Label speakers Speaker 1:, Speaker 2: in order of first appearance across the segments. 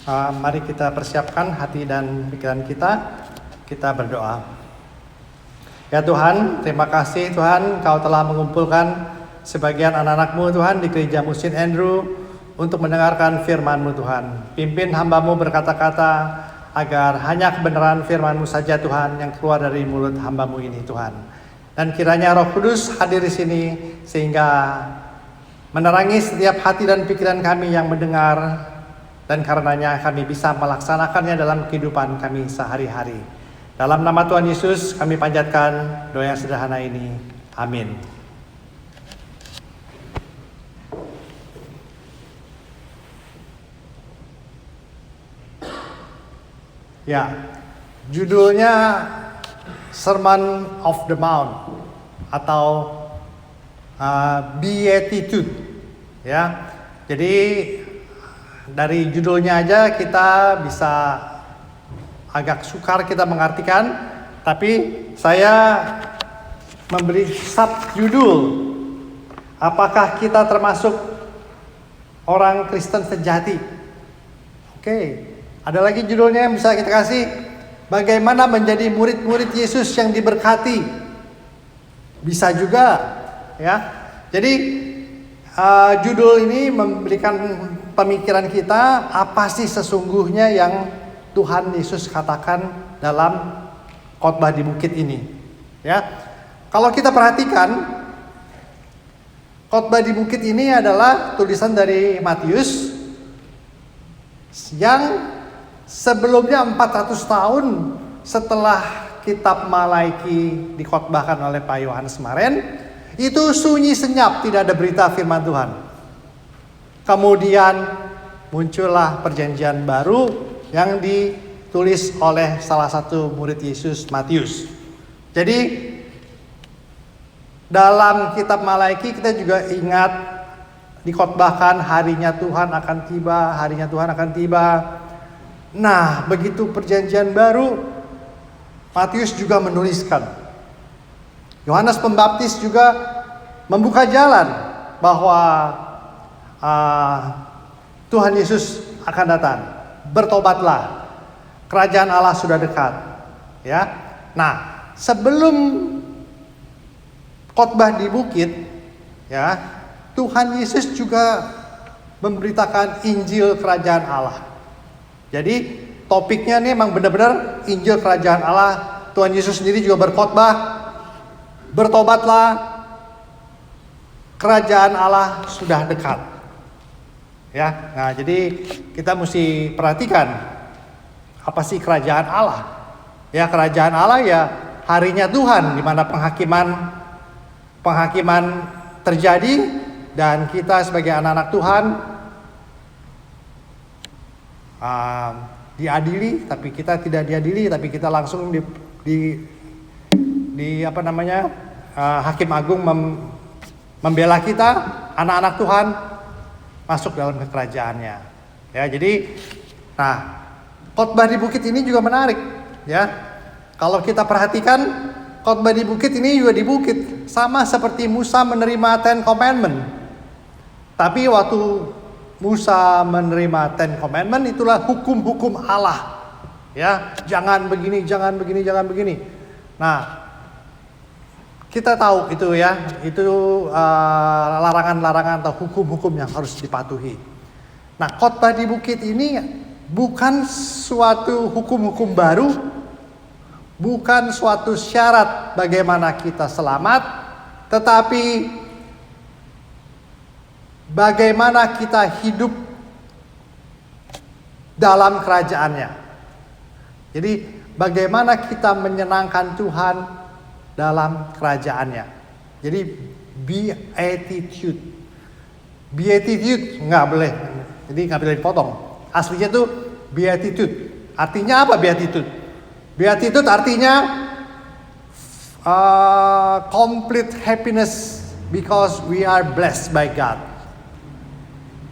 Speaker 1: Mari kita persiapkan hati dan pikiran kita. Kita berdoa. Ya Tuhan, terima kasih Tuhan, Kau telah mengumpulkan sebagian anak-anak-Mu Tuhan di gereja Musin Andrew untuk mendengarkan firman-Mu Tuhan. Pimpin hamba-Mu berkata-kata agar hanya kebenaran firman-Mu saja Tuhan yang keluar dari mulut hamba-Mu ini Tuhan. Dan kiranya Roh Kudus hadir di sini sehingga menerangi setiap hati dan pikiran kami yang mendengar, dan karenanya kami bisa melaksanakannya dalam kehidupan kami sehari-hari. Dalam nama Tuhan Yesus kami panjatkan doa yang sederhana ini. Amin. Ya, judulnya Sermon of the Mount atau Beatitude. Ya, jadi dari judulnya aja kita bisa agak sukar kita mengartikan, tapi saya memberi subjudul, apakah kita termasuk orang Kristen sejati? Oke, ada lagi judulnya yang bisa kita kasih, bagaimana menjadi murid-murid Yesus yang diberkati. Bisa juga, ya. Jadi judul ini memberikan pemikiran kita, apa sih sesungguhnya yang Tuhan Yesus katakan dalam khotbah di bukit ini. Ya, kalau kita perhatikan, khotbah di bukit ini adalah tulisan dari Matius yang sebelumnya 400 tahun setelah kitab Malaiki dikhotbahkan oleh Pak Yohanes kemarin, itu sunyi senyap, tidak ada berita firman Tuhan. Kemudian muncullah perjanjian baru yang ditulis oleh salah satu murid Yesus, Matius. Jadi dalam kitab Malaiki kita juga ingat dikhotbahkan harinya Tuhan akan tiba, harinya Tuhan akan tiba. Nah, begitu perjanjian baru, Matius juga menuliskan. Yohanes Pembaptis juga membuka jalan bahwa Tuhan Yesus akan datang. Bertobatlah, kerajaan Allah sudah dekat. Ya, nah sebelum khotbah di bukit, ya Tuhan Yesus juga memberitakan Injil Kerajaan Allah. Jadi topiknya nih memang benar-benar Injil Kerajaan Allah. Tuhan Yesus sendiri juga berkhotbah, bertobatlah, kerajaan Allah sudah dekat. Ya, nah jadi kita mesti perhatikan apa sih kerajaan Allah. Ya, kerajaan Allah ya harinya Tuhan di mana penghakiman terjadi dan kita sebagai anak-anak Tuhan diadili, tapi kita tidak diadili, tapi kita langsung Hakim Agung membela kita, anak-anak Tuhan masuk dalam kerajaannya. Ya, jadi, nah, khotbah di bukit ini juga menarik, ya. Kalau kita perhatikan, khotbah di bukit ini juga di bukit, sama seperti Musa menerima Ten Commandment. Tapi waktu Musa menerima Ten Commandment, itulah hukum-hukum Allah. Ya, jangan begini, jangan begini, jangan begini. Nah, kita tahu itu ya, itu larangan-larangan atau hukum-hukum yang harus dipatuhi. Nah, khotbah di bukit ini bukan suatu hukum-hukum baru, bukan suatu syarat bagaimana kita selamat, tetapi bagaimana kita hidup dalam kerajaannya. Jadi bagaimana kita menyenangkan Tuhan dalam kerajaannya. Jadi beatitude. Beatitude nggak boleh. Jadi nggak boleh dipotong. Aslinya tuh beatitude. Artinya apa beatitude? Beatitude artinya complete happiness because we are blessed by God.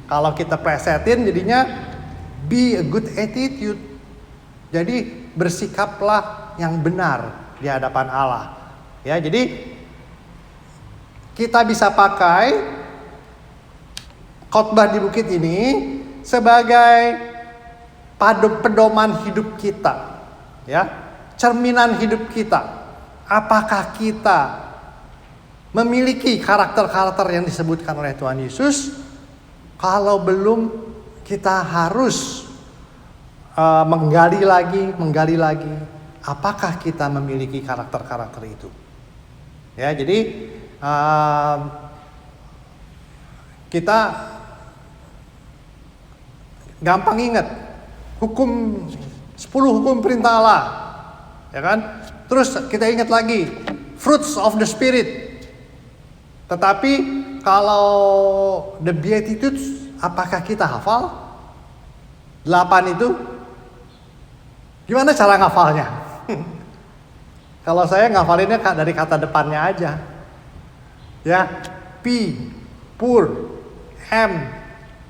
Speaker 1: Kalau kita plesetin jadinya be a good attitude. Jadi bersikaplah yang benar di hadapan Allah. Ya, jadi kita bisa pakai khotbah di bukit ini sebagai pedoman hidup kita, ya, cerminan hidup kita. Apakah kita memiliki karakter-karakter yang disebutkan oleh Tuhan Yesus? Kalau belum, kita harus menggali lagi, apakah kita memiliki karakter-karakter itu? Ya, jadi kita gampang ingat 10 hukum perintah Allah, ya kan? Terus kita ingat lagi fruits of the spirit. Tetapi kalau the beatitudes, apakah kita hafal 8 itu? Gimana cara ngafalnya? Kalau saya ngafalinnya dari kata depannya aja. Ya, P, poor, M,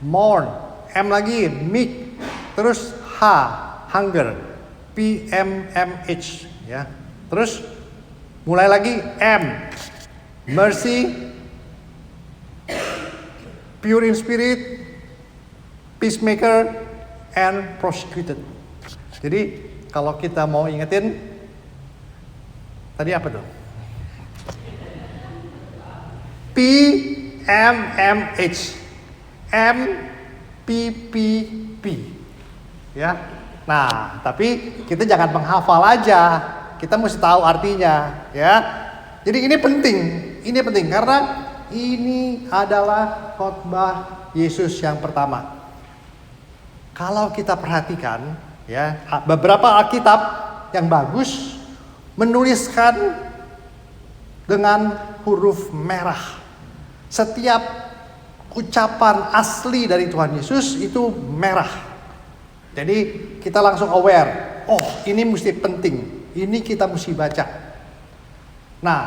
Speaker 1: mourn, M lagi, meek, terus H, hunger, P, M, H, ya. Terus mulai lagi M, mercy, pure in spirit, peacemaker, and prosecuted. Jadi kalau kita mau ingetin, tadi apa tuh? P, M, H, M, P, P, P. Ya. Nah, tapi kita jangan menghafal aja. Kita mesti tahu artinya, ya. Jadi ini penting karena ini adalah khotbah Yesus yang pertama. Kalau kita perhatikan, ya, beberapa Alkitab yang bagus menuliskan dengan huruf merah. Setiap ucapan asli dari Tuhan Yesus itu merah. Jadi kita langsung aware, oh ini mesti penting, ini kita mesti baca. Nah,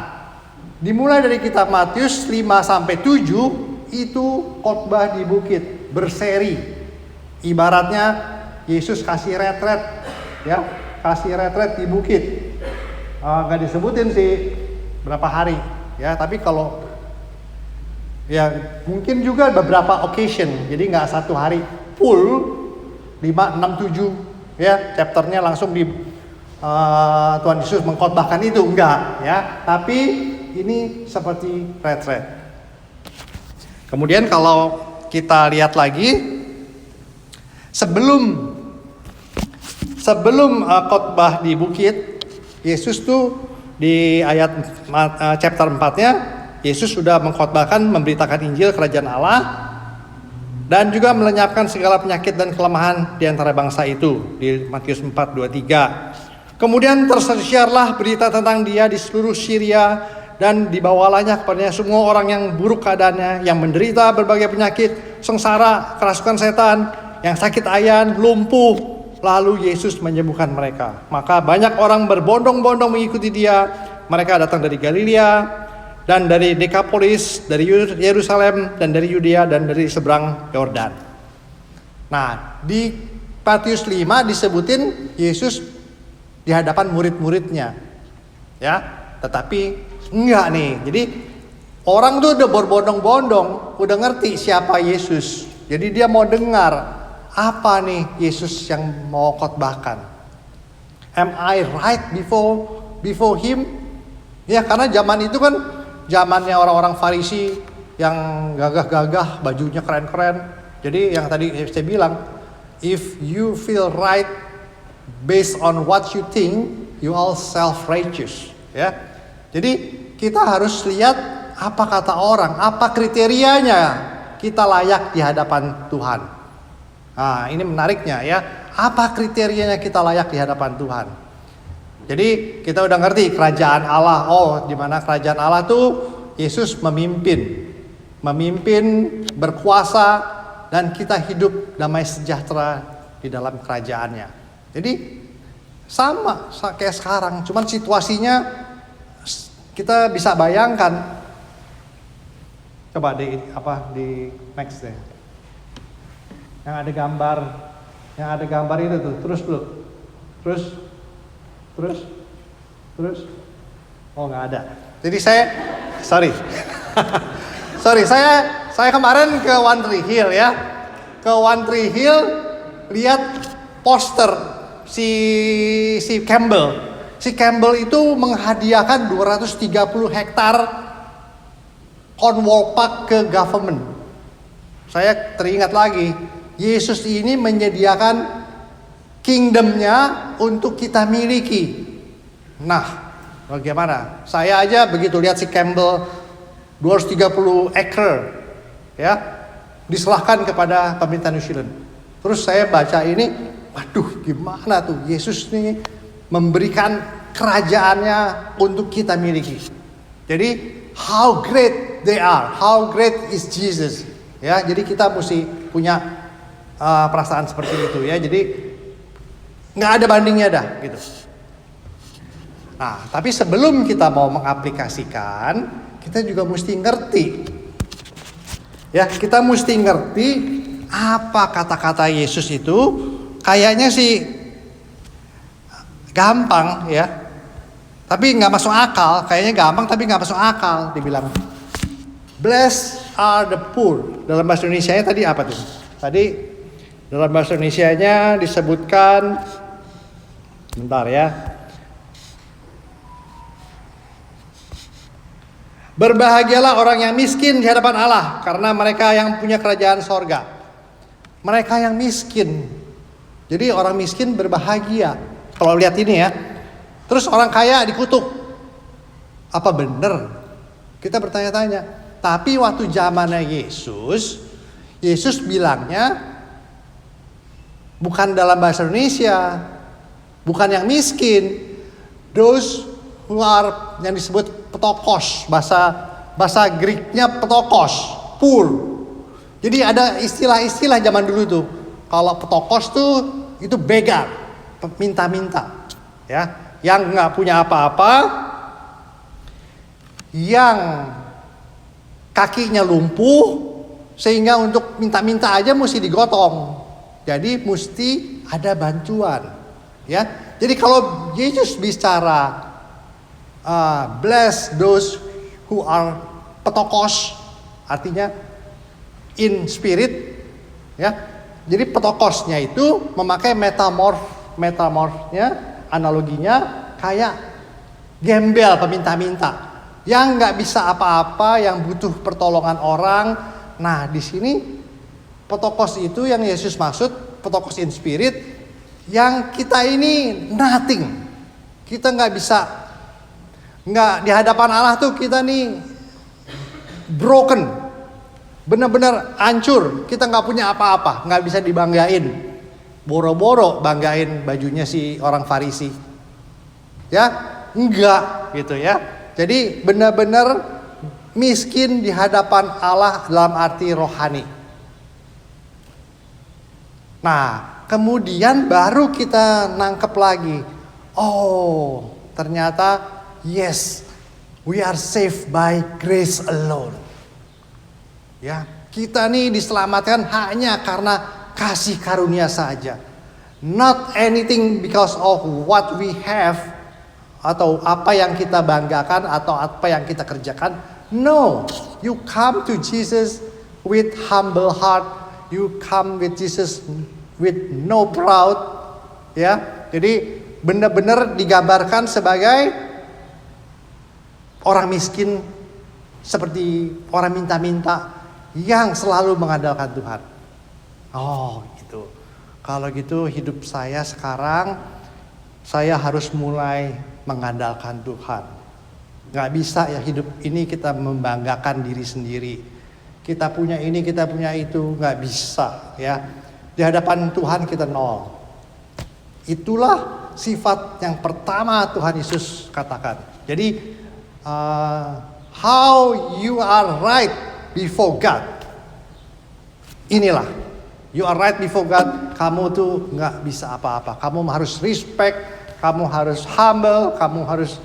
Speaker 1: dimulai dari kitab Matius 5-7 itu khotbah di bukit, berseri. Ibaratnya Yesus kasih retret, ya, kasih retret di bukit. Gak disebutin sih berapa hari, ya, tapi kalau ya mungkin juga beberapa occasion, jadi nggak satu hari full 5, 6, 7, ya, chapternya langsung di Tuhan Yesus mengkhotbahkan itu, enggak, ya, tapi ini seperti retret. Kemudian kalau kita lihat lagi sebelum khotbah di bukit, Yesus tuh di ayat chapter 4-nya Yesus sudah mengkhotbahkan, memberitakan Injil kerajaan Allah dan juga melenyapkan segala penyakit dan kelemahan di antara bangsa itu di Matius 4:23. Kemudian tersiarlah berita tentang Dia di seluruh Syria dan dibawalahnya kepadanya semua orang yang buruk keadaannya, yang menderita berbagai penyakit, sengsara, kerasukan setan, yang sakit ayan, lumpuh. Lalu Yesus menyembuhkan mereka. Maka banyak orang berbondong-bondong mengikuti Dia. Mereka datang dari Galilea dan dari Dekapolis, dari Yerusalem dan dari Yudea dan dari seberang Yordan. Nah, di Matius 5 disebutin Yesus di hadapan murid-muridnya. Ya, tetapi enggak nih. Jadi orang tuh udah berbondong-bondong, udah ngerti siapa Yesus. Jadi dia mau dengar apa nih Yesus yang mau khotbahkan. Am I right before him? Ya, karena zaman itu kan zamannya orang-orang Farisi yang gagah-gagah, bajunya keren-keren. Jadi yang tadi saya bilang, if you feel right based on what you think, you all self-righteous, ya. Jadi kita harus lihat apa kata orang, apa kriterianya kita layak di hadapan Tuhan. Nah, ini menariknya, ya. Apa kriterianya kita layak di hadapan Tuhan? Jadi kita udah ngerti kerajaan Allah. Oh, di mana kerajaan Allah tuh Yesus memimpin, berkuasa, dan kita hidup damai sejahtera di dalam kerajaannya. Jadi sama kayak sekarang, cuman situasinya kita bisa bayangkan. Coba di next deh. Yang ada gambar itu tuh, terus. Oh, nggak ada. Jadi sorry, saya kemarin ke One Tree Hill, ya. Ke One Tree Hill, lihat poster si Campbell. Si Campbell itu menghadiahkan 230 hektar Cornwall Park ke government. Saya teringat lagi, Yesus ini menyediakan kingdomnya untuk kita miliki. Nah, bagaimana? Saya aja begitu lihat si Campbell 230 acre, ya, diserahkan kepada pemerintah New Zealand. Terus saya baca ini, waduh, gimana tuh Yesus ini memberikan kerajaannya untuk kita miliki. Jadi, how great they are, how great is Jesus. Ya, jadi kita mesti punya perasaan seperti itu ya. Jadi nggak ada bandingnya dah gitu. Nah, tapi sebelum kita mau mengaplikasikan, kita juga mesti ngerti. Ya, kita mesti ngerti apa kata-kata Yesus itu. Kayaknya sih gampang ya, tapi nggak masuk akal. Kayaknya gampang tapi nggak masuk akal. Dibilang blessed are the poor. Dalam bahasa Indonesianya tadi apa tuh? Tadi dalam bahasa Indonesianya disebutkan, bentar ya. Berbahagialah orang yang miskin di hadapan Allah, karena mereka yang punya kerajaan sorga. Mereka yang miskin. Jadi orang miskin berbahagia. Kalau lihat ini ya. Terus orang kaya dikutuk. Apa benar? Kita bertanya-tanya. Tapi waktu zamannya Yesus bilangnya bukan dalam bahasa Indonesia, bukan yang miskin. Those who are, yang disebut petokos, bahasa Greeknya petokos, poor. Jadi ada istilah-istilah zaman dulu tuh. Kalau petokos tuh itu beggar, minta-minta, ya, yang nggak punya apa-apa, yang kakinya lumpuh, sehingga untuk minta-minta aja mesti digotong. Jadi mesti ada bantuan, ya. Jadi kalau Yesus bicara bless those who are petokos, artinya in spirit, ya. Jadi petokosnya itu memakai metamorfnya, analoginya kayak gembel peminta-minta yang nggak bisa apa-apa, yang butuh pertolongan orang. Nah, di sini petokos itu yang Yesus maksud, petokos in spirit, yang kita ini nothing. Kita nggak bisa, nggak di hadapan Allah tuh kita nih broken, benar-benar hancur. Kita nggak punya apa-apa, nggak bisa dibanggain. Boro-boro banggain bajunya si orang Farisi, ya enggak gitu ya. Jadi benar-benar miskin di hadapan Allah dalam arti rohani. Nah, kemudian baru kita nangkep lagi. Oh, ternyata yes, we are saved by grace alone. Ya, kita nih diselamatkan hanya karena kasih karunia saja. Not anything because of what we have, atau apa yang kita banggakan, atau apa yang kita kerjakan. No, you come to Jesus with humble heart. You come with Jesus with no proud. Ya, jadi benar-benar digambarkan sebagai orang miskin, seperti orang minta-minta yang selalu mengandalkan Tuhan. Oh, gitu. Kalau gitu hidup saya sekarang, saya harus mulai mengandalkan Tuhan. Gak bisa ya hidup ini kita membanggakan diri sendiri. Kita punya ini, kita punya itu, gak bisa ya. Di hadapan Tuhan kita nol. Itulah sifat yang pertama Tuhan Yesus katakan. Jadi how you are right before God. Inilah, you are right before God. Kamu tuh gak bisa apa-apa. Kamu harus respect. Kamu harus humble, kamu harus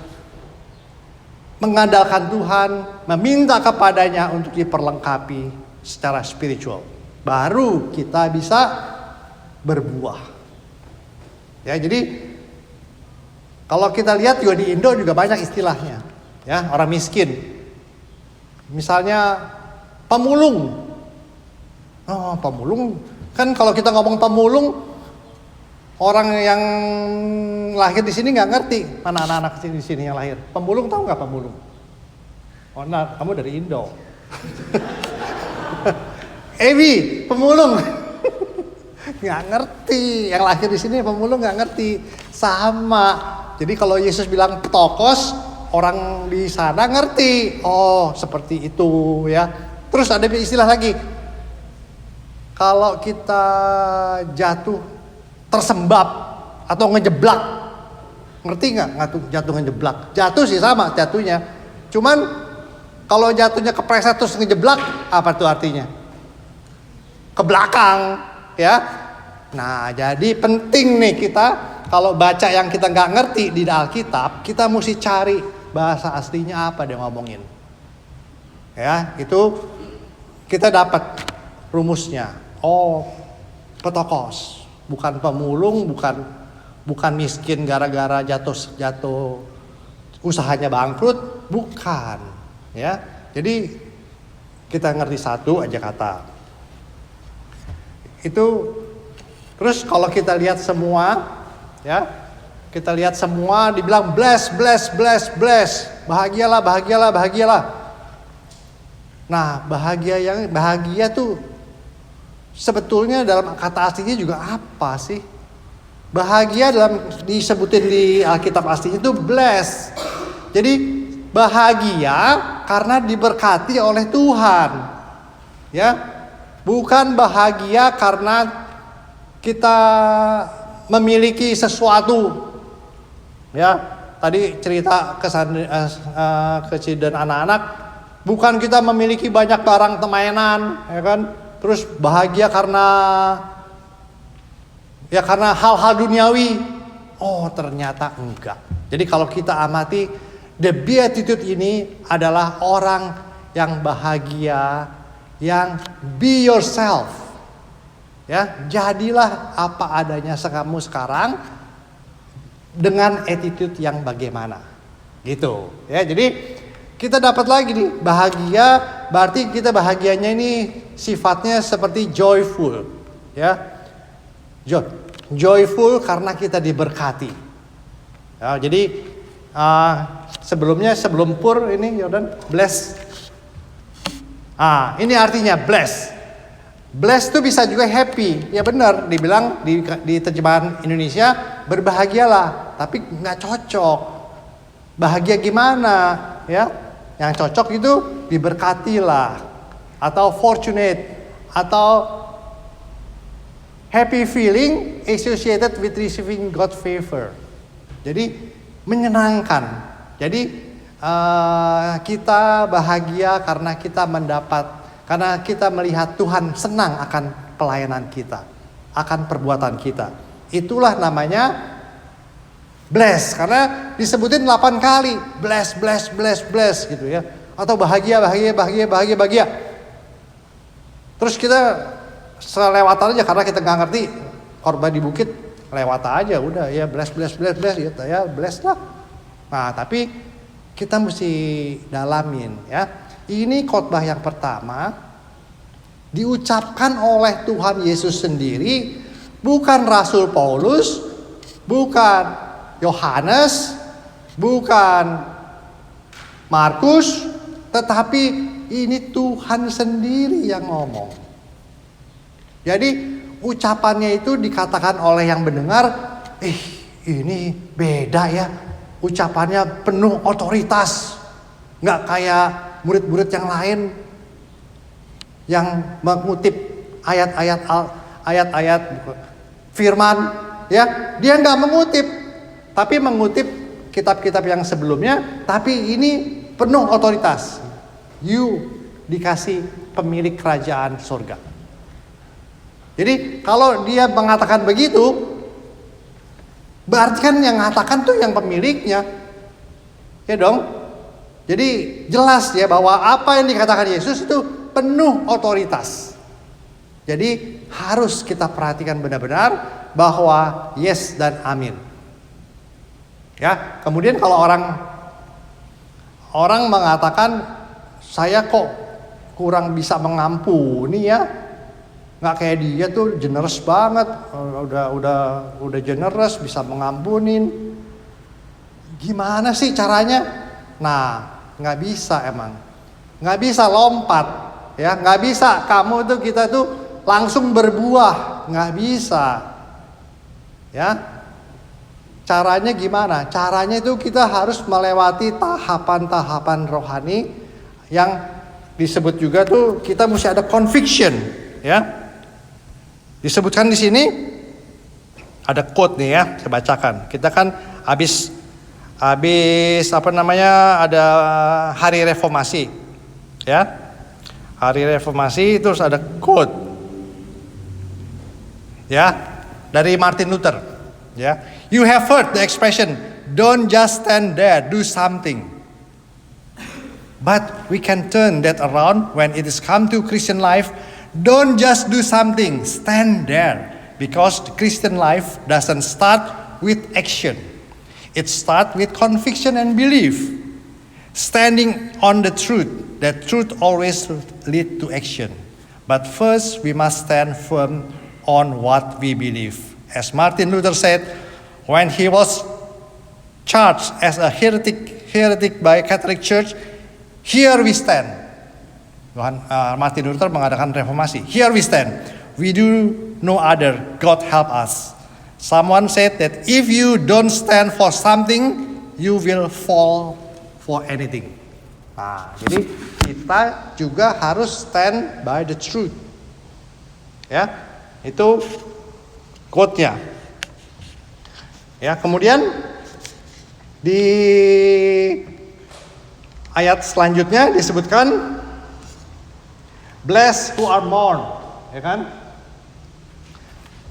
Speaker 1: mengandalkan Tuhan, meminta kepadanya untuk diperlengkapi secara spiritual. Baru kita bisa berbuah. Ya, jadi kalau kita lihat juga di Indo juga banyak istilahnya. Ya, orang miskin. Misalnya pemulung. Oh, pemulung. Kan kalau kita ngomong pemulung, Orang yang lahir di sini nggak ngerti mana anak-anak di sini yang lahir. Pemulung tahu nggak pemulung? Oh, nah, kamu dari Indo. Ewi, pemulung. Nggak ngerti. Yang lahir di sini pemulung nggak ngerti. Sama. Jadi kalau Yesus bilang petokos, orang di sana ngerti. Oh, seperti itu ya. Terus ada istilah lagi. Kalau kita jatuh tersembab atau ngejeblak, ngerti nggak jatuh ngejeblak? Jatuh sih sama jatuhnya, cuman kalau jatuhnya kepleset terus ngejeblak, apa tuh artinya? Ke belakang, ya. Nah, jadi penting nih kita kalau baca yang kita nggak ngerti di Alkitab, kita mesti cari bahasa aslinya apa dia ngomongin. Ya, itu kita dapat rumusnya. Oh, petokos. Bukan pemulung, bukan miskin gara-gara jatuh usahanya bangkrut, bukan, ya. Jadi kita ngerti satu aja kata. Itu terus kalau kita lihat semua, ya, kita lihat semua dibilang bless, bahagialah. Nah, bahagia tuh sebetulnya dalam kata aslinya juga apa sih? Bahagia disebutin di Alkitab aslinya itu bless. Jadi bahagia karena diberkati oleh Tuhan. Ya. Bukan bahagia karena kita memiliki sesuatu. Ya, tadi cerita ke dan anak-anak, bukan kita memiliki banyak barang mainan, ya kan? Terus bahagia karena hal-hal duniawi. Oh, ternyata enggak. Jadi kalau kita amati, the beatitude ini adalah orang yang bahagia, yang be yourself. Ya, jadilah apa adanya kamu sekarang dengan attitude yang bagaimana. Gitu. Ya, jadi kita dapat lagi nih, bahagia berarti kita bahagianya ini sifatnya seperti joyful, ya. Joyful karena kita diberkati. Ya, jadi sebelum pur ini Yordan bless. Ini artinya bless. Bless itu bisa juga happy. Ya benar, dibilang di terjemahan Indonesia berbahagialah, tapi nggak cocok. Bahagia gimana, ya? Yang cocok itu diberkatilah, atau fortunate, atau happy feeling associated with receiving God favor. Jadi menyenangkan. Jadi kita bahagia karena kita melihat Tuhan senang akan pelayanan kita, akan perbuatan kita. Itulah namanya bless, karena disebutin 8 kali bless gitu ya. Atau bahagia. Terus kita selewatan aja karena kita nggak ngerti khotbah di bukit, lewat aja udah ya bless gitu ya, bless lah. Nah, tapi kita mesti dalamin ya. Ini khotbah yang pertama diucapkan oleh Tuhan Yesus sendiri, bukan Rasul Paulus, bukan Yohanes, bukan Markus, tetapi ini Tuhan sendiri yang ngomong. Jadi ucapannya itu dikatakan oleh yang mendengar, ini beda ya, ucapannya penuh otoritas, nggak kayak murid-murid yang lain yang mengutip ayat-ayat firman, ya dia nggak mengutip. Tapi mengutip kitab-kitab yang sebelumnya, tapi ini penuh otoritas. You dikasih pemilik kerajaan surga. Jadi kalau dia mengatakan begitu, berarti kan yang mengatakan tuh yang pemiliknya. Ya dong. Jadi jelas ya bahwa apa yang dikatakan Yesus itu penuh otoritas. Jadi harus kita perhatikan benar-benar bahwa yes dan amin. Ya, kemudian kalau orang mengatakan saya kok kurang bisa mengampuni ya. Nggak kayak dia tuh generous banget, udah generous, bisa mengampunin. Gimana sih caranya? Nah, nggak bisa emang, nggak bisa lompat, ya, nggak bisa kamu tuh kita tuh langsung berbuah, nggak bisa, ya. Caranya gimana? Caranya itu kita harus melewati tahapan-tahapan rohani yang disebut juga tuh kita mesti ada conviction, ya. Disebutkan di sini ada quote nih ya, saya bacakan. Kita kan habis ada hari reformasi, ya. Hari reformasi terus ada quote, ya, dari Martin Luther, ya. You have heard the expression, don't just stand there, do something. But we can turn that around when it is come to Christian life. Don't just do something, stand there. Because the Christian life doesn't start with action. It starts with conviction and belief. Standing on the truth, that truth always leads to action. But first we must stand firm on what we believe. As Martin Luther said, when he was charged as a heretic by Catholic Church, here we stand. Martin Luther mengadakan reformasi. Here we stand. We do no other. God help us. Someone said that if you don't stand for something, you will fall for anything. Nah, jadi kita juga harus stand by the truth. Ya, itu quote-nya. Ya, kemudian di ayat selanjutnya disebutkan blessed who are mourn, ya kan?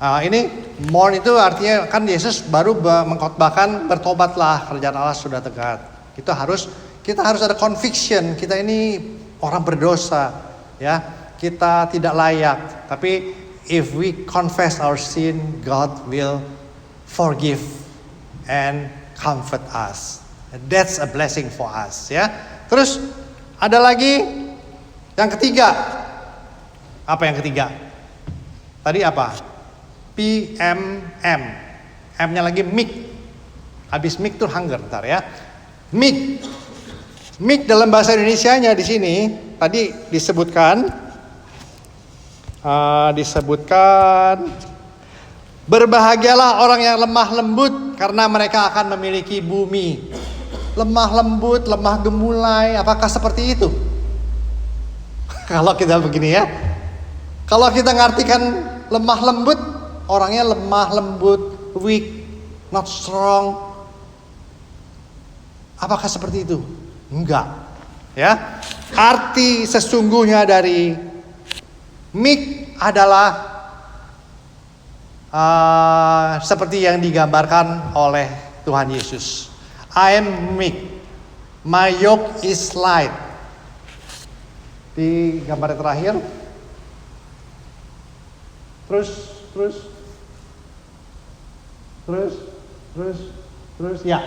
Speaker 1: Ini mourn itu artinya kan Yesus baru mengkhotbahkan bertobatlah, kerajaan Allah sudah dekat. Kita harus ada conviction, kita ini orang berdosa, ya. Kita tidak layak, tapi if we confess our sin, God will forgive and comfort us. That's a blessing for us, ya. Terus ada lagi yang ketiga. Apa yang ketiga? Tadi apa? PMM. M-nya lagi meek. Habis meek tuh hunger, ntar ya. Meek. Meek dalam bahasa Indonesianya di sini tadi disebutkan berbahagialah orang yang lemah lembut karena mereka akan memiliki bumi. Lemah lembut, lemah gemulai, apakah seperti itu? Kalau kita begini ya. Kalau kita ngartikan lemah lembut, orangnya lemah lembut, weak, not strong. Apakah seperti itu? Enggak. Ya. Arti sesungguhnya dari meek adalah seperti yang digambarkan oleh Tuhan Yesus. I am meek, my yoke is light. Di gambar yang terakhir. Terus, ya.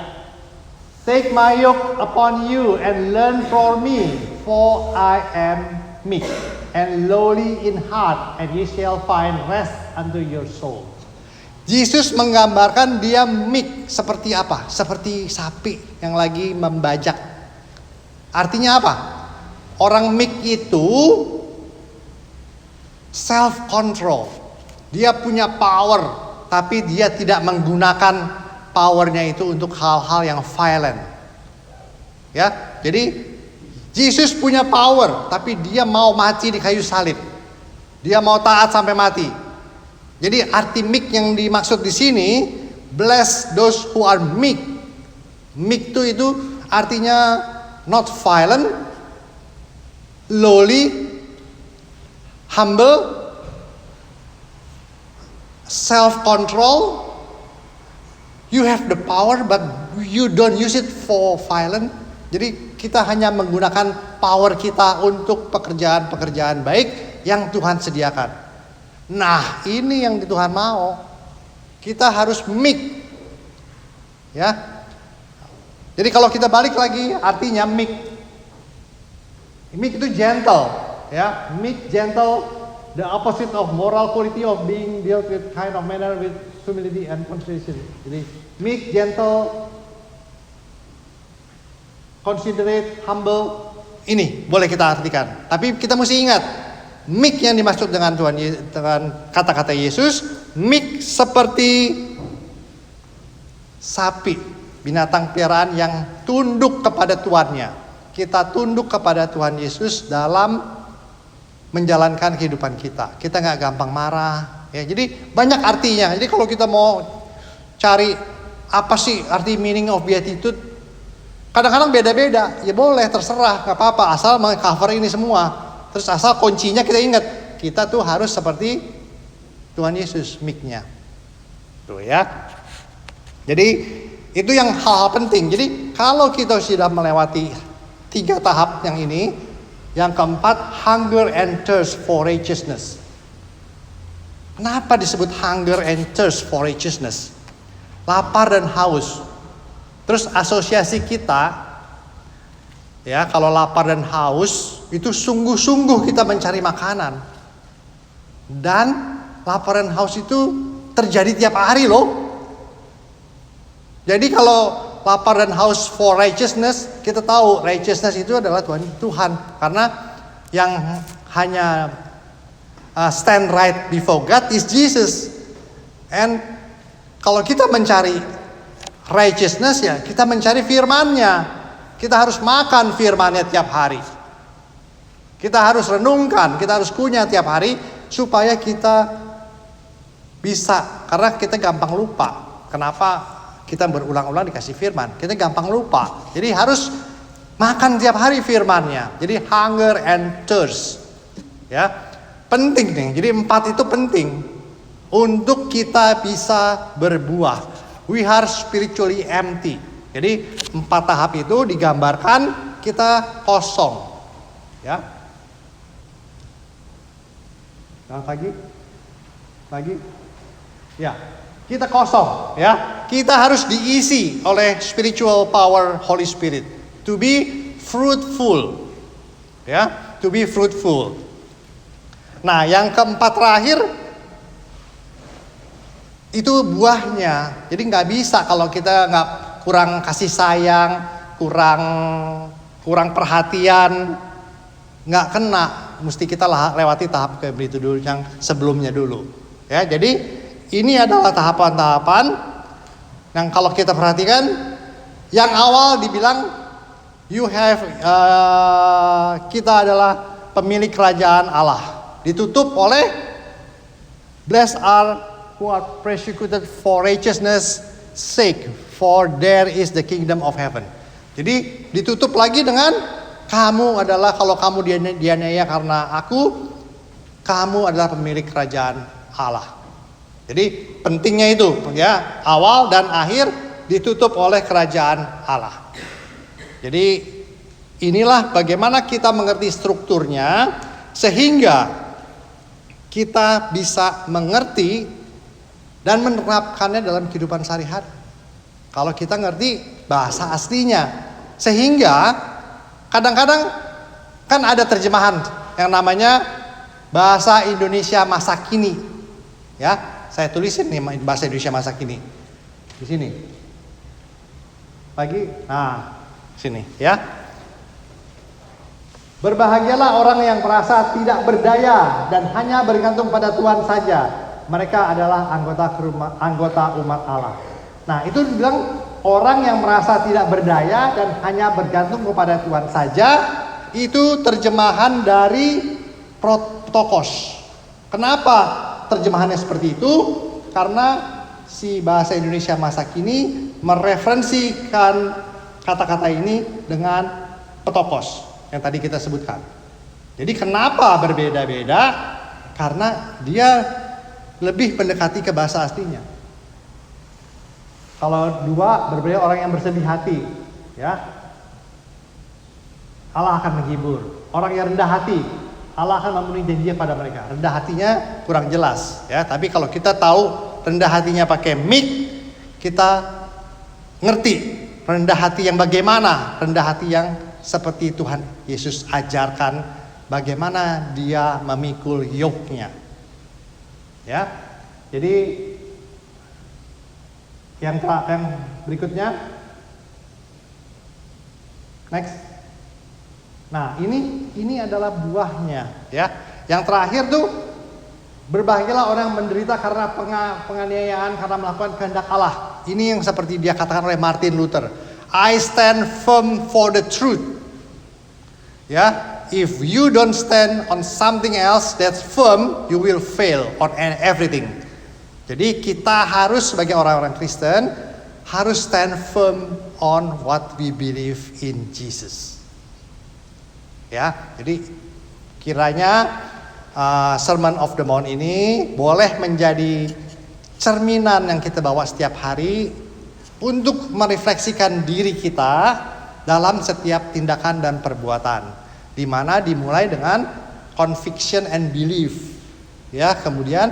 Speaker 1: Take my yoke upon you and learn from me, for I am meek and lowly in heart, and ye shall find rest unto your soul. Yesus menggambarkan dia meek seperti apa? Seperti sapi yang lagi membajak. Artinya apa? Orang meek itu self control. Dia punya power, tapi dia tidak menggunakan powernya itu untuk hal-hal yang violent. Ya, jadi Yesus punya power, tapi dia mau mati di kayu salib. Dia mau taat sampai mati. Jadi arti meek yang dimaksud di sini, bless those who are meek. Meek itu artinya not violent, lowly, humble, self-control. You have the power but you don't use it for violent. Jadi kita hanya menggunakan power kita untuk pekerjaan-pekerjaan baik yang Tuhan sediakan. Nah, ini yang Tuhan mau. Kita harus meek. Ya. Jadi kalau kita balik lagi artinya meek. Meek itu gentle, ya. Meek, gentle, the opposite of moral quality of being dealt with kind of manner with humility and consideration. Jadi meek, gentle, considerate, humble, ini boleh kita artikan. Tapi kita mesti ingat, meek yang dimaksud dengan dengan kata-kata Yesus, meek seperti sapi, binatang peliharaan yang tunduk kepada tuannya. Kita tunduk kepada Tuhan Yesus dalam menjalankan kehidupan kita. Kita nggak gampang marah. Ya, jadi banyak artinya. Jadi kalau kita mau cari apa sih arti meaning of beatitude, kadang-kadang beda-beda. Ya boleh, terserah, nggak apa-apa. Asal meng-cover ini semua. Terus asal kuncinya kita ingat, kita tuh harus seperti Tuhan Yesus, meek-nya. Tuh ya. Jadi itu yang hal penting. Jadi kalau kita sudah melewati 3 tahap yang ini, yang keempat, hunger and thirst for righteousness. Kenapa disebut hunger and thirst for righteousness? Lapar dan haus. Terus asosiasi kita, ya kalau lapar dan haus, itu sungguh-sungguh kita mencari makanan. Dan lapar dan haus itu terjadi tiap hari loh. Jadi kalau lapar dan haus for righteousness, kita tahu righteousness itu adalah Tuhan. Karena yang hanya stand right before God is Jesus. And kalau kita mencari righteousness, ya kita mencari firman-Nya. Kita harus makan firman-Nya tiap hari. Kita harus renungkan, kita harus kunyah tiap hari supaya kita bisa. Karena kita gampang lupa. Kenapa? Kita berulang-ulang dikasih firman, kita gampang lupa. Jadi harus makan tiap hari firman-Nya. Jadi hunger and thirst. Ya, penting nih. Jadi 4 itu penting untuk kita bisa berbuah. We are spiritually empty. Jadi 4 tahap itu digambarkan kita kosong. Ya. Nah, lagi. Ya. Kita kosong, ya. Kita harus diisi oleh spiritual power Holy Spirit to be fruitful. Ya, to be fruitful. Nah, yang keempat terakhir itu buahnya. Jadi nggak bisa kalau kita nggak kurang kasih sayang, kurang perhatian, nggak kena. Mesti kita lewati tahap kayak begitu dulu, yang sebelumnya dulu. Ya, jadi ini adalah tahapan-tahapan yang kalau kita perhatikan, yang awal dibilang kita adalah pemilik kerajaan Allah. Ditutup oleh blessed are who are persecuted for righteousness sake, for there is the kingdom of heaven. Jadi ditutup lagi dengan kamu adalah, kalau kamu dianiaya karena aku, kamu adalah pemilik kerajaan Allah. Jadi pentingnya itu, ya, awal dan akhir ditutup oleh kerajaan Allah. Jadi inilah bagaimana kita mengerti strukturnya sehingga kita bisa mengerti dan menerapkannya dalam kehidupan sehari-hari. Kalau kita ngerti bahasa aslinya, sehingga kadang-kadang kan ada terjemahan yang namanya bahasa Indonesia masa kini, ya. Saya tulisin nih bahasa Indonesia masa kini di sini. Sini, ya. Berbahagialah orang yang merasa tidak berdaya dan hanya bergantung pada Tuhan saja. Mereka adalah anggota umat Allah. Nah, itu dibilang orang yang merasa tidak berdaya dan hanya bergantung kepada Tuhan saja. Itu terjemahan dari Protokos. Kenapa terjemahannya seperti itu? Karena si bahasa Indonesia masa kini mereferensikan kata-kata ini dengan Protokos yang tadi kita sebutkan. Jadi kenapa berbeda-beda? Karena dia lebih mendekati ke bahasa aslinya. Kalau 2 berbeda orang yang bersedih hati, ya, Allah akan menghibur. Orang yang rendah hati, Allah akan memenuhi janji pada mereka. Rendah hatinya kurang jelas, ya. Tapi kalau kita tahu rendah hatinya pakai meek, kita ngerti rendah hati yang bagaimana. Rendah hati yang seperti Tuhan Yesus ajarkan bagaimana dia memikul yoke-nya. Ya. Jadi yang berikutnya. Next. Nah, ini adalah buahnya, ya. Yang terakhir tuh, berbahagialah orang menderita karena penganiayaan, karena melakukan kehendak Allah. Ini yang seperti dia katakan oleh Martin Luther. I stand firm for the truth. Ya, if you don't stand on something else that's firm, you will fail on everything. Jadi kita harus sebagai orang-orang Kristen harus stand firm on what we believe in Jesus. Ya, jadi kiranya Sermon of the Mount ini boleh menjadi cerminan yang kita bawa setiap hari untuk merefleksikan diri kita dalam setiap tindakan dan perbuatan, di mana dimulai dengan conviction and belief. Ya, kemudian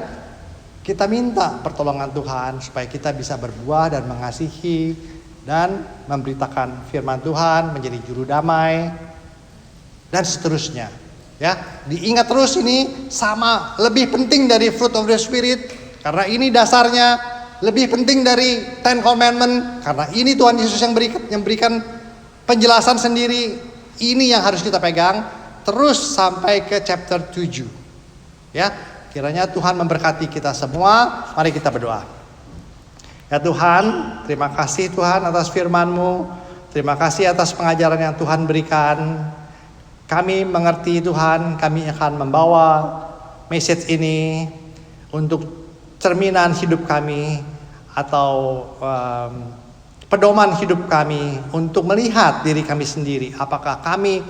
Speaker 1: kita minta pertolongan Tuhan supaya kita bisa berbuah dan mengasihi dan memberitakan firman Tuhan, menjadi juru damai dan seterusnya. Ya, diingat terus ini sama lebih penting dari fruit of the spirit, karena ini dasarnya, lebih penting dari Ten Commandment karena ini Tuhan Yesus yang berikan penjelasan sendiri. Ini yang harus kita pegang terus sampai ke chapter 7. Ya, kiranya Tuhan memberkati kita semua. Mari kita berdoa. Ya Tuhan, terima kasih Tuhan atas firman-Mu. Terima kasih atas pengajaran yang Tuhan berikan. Kami mengerti Tuhan, kami akan membawa message ini untuk cerminan hidup kami atau pedoman hidup kami untuk melihat diri kami sendiri. Apakah kami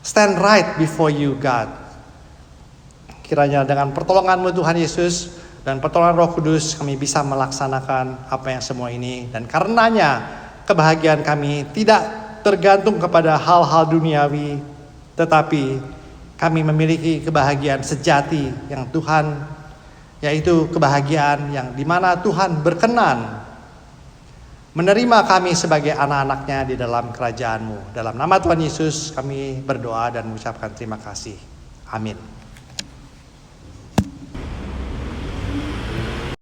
Speaker 1: stand right before you, God? Kiranya dengan pertolongan-Mu Tuhan Yesus dan pertolongan Roh Kudus kami bisa melaksanakan apa yang semua ini. Dan karenanya kebahagiaan kami tidak tergantung kepada hal-hal duniawi, tetapi kami memiliki kebahagiaan sejati yang Tuhan, yaitu kebahagiaan yang dimana Tuhan berkenan menerima kami sebagai anak-anaknya di dalam kerajaan-Mu. Dalam nama Tuhan Yesus kami berdoa dan mengucapkan terima kasih. Amin.